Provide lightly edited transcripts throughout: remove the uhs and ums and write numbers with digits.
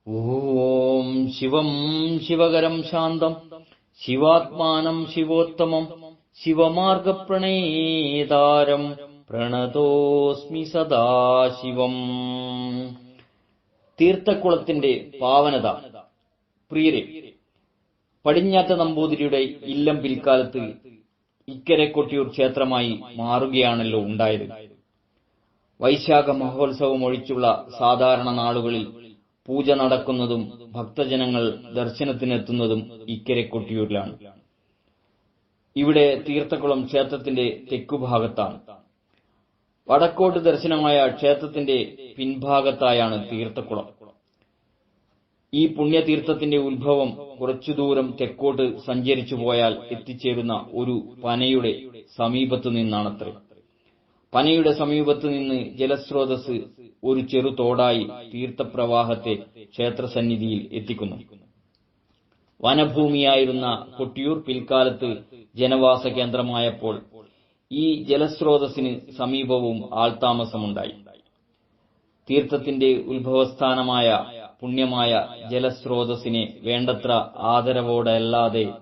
ഓം ശിവം ശിവകരം ശാന്തം ശിവാത്മാനം ശിവോത്തമം ശിവമാർഗപ്രണേതാരം പ്രണതോസ്മി സദാശിവം. തീർത്ഥക്കുളത്തിന്റെ പാവനത. പ്രിയരെ, പടിഞ്ഞാറ്റ നമ്പൂതിരിയുടെ ഇല്ലം പിൽക്കാലത്ത് ഇക്കരെ കൊട്ടിയൂർ ക്ഷേത്രമായി മാറുകയാണല്ലോ ഉണ്ടായത്. വൈശാഖ മഹോത്സവം ഒഴിച്ചുള്ള സാധാരണ നാളുകളിൽ പൂജ നടക്കുന്നതും ഭക്തജനങ്ങൾ ദർശനത്തിനെത്തുന്നതും ഇക്കരെ കൊട്ടിയൂരിലാണ്. ഇവിടെ തീർത്ഥക്കുളം ക്ഷേത്രത്തിന്റെ തെക്കുഭാഗത്താണ്. വടക്കോട്ട് ദർശനമായ ക്ഷേത്രത്തിന്റെ പിൻഭാഗത്തായാണ് തീർത്ഥക്കുളം. ഈ പുണ്യതീർത്ഥത്തിന്റെ ഉത്ഭവം കുറച്ചു ദൂരം തെക്കോട്ട് സഞ്ചരിച്ചു പോയാൽ എത്തിച്ചേരുന്ന ഒരു പനയുടെ സമീപത്തു നിന്നാണത്രേ. പനയുടെ സമീപത്തു നിന്ന് ജലസ്രോതസ് ഒരു ചെറു തോടായി തീർത്ഥപ്രവാഹത്തെ ക്ഷേത്രസന്നിധിയിൽ എത്തിക്കുന്നു. വനഭൂമിയായിരുന്ന കൊട്ടിയൂർ പിൽക്കാലത്ത് ജനവാസ കേന്ദ്രമായപ്പോൾ ഈ ജലസ്രോതസ്സിന് സമീപവും ആൾതാമസമുണ്ടായി. തീർത്ഥത്തിന്റെ ഉത്ഭവസ്ഥാനമായ പുണ്യമായ ജലസ്രോതസ്സിനെ വേണ്ടത്ര ആദരവോടെയല്ലാതെ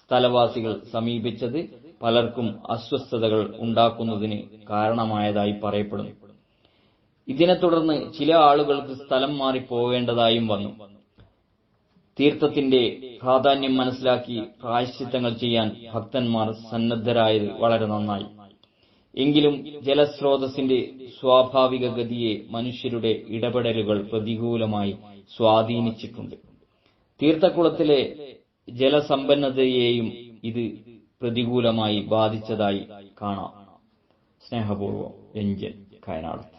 സ്ഥലവാസികൾ സമീപിച്ചത് പലർക്കും അസ്വസ്ഥതകൾ ഉണ്ടാക്കുന്നതിന് കാരണമായതായി പറയപ്പെടുന്നു. ഇതിനെ തുടർന്ന് ചില ആളുകൾക്ക് സ്ഥലം മാറിപ്പോവേണ്ടതായും വന്നു. തീർത്ഥത്തിന്റെ പ്രാധാന്യം മനസ്സിലാക്കി പ്രായശ്ചിത്തങ്ങൾ ചെയ്യാൻ ഭക്തന്മാർ സന്നദ്ധരായത് വളരെ നന്നായി. എങ്കിലും ജലസ്രോതസ്സിന്റെ സ്വാഭാവിക ഗതിയെ മനുഷ്യരുടെ ഇടപെടലുകൾ പ്രതികൂലമായി സ്വാധീനിച്ചിട്ടുണ്ട്. തീർത്ഥക്കുളത്തിലെ ജലസമ്പന്നതയെയും ഇത് പ്രതികൂലമായി ബാധിച്ചതായി കാണാം. സ്നേഹപൂർവ്വം, രഞ്ജൻ, കയനാട്.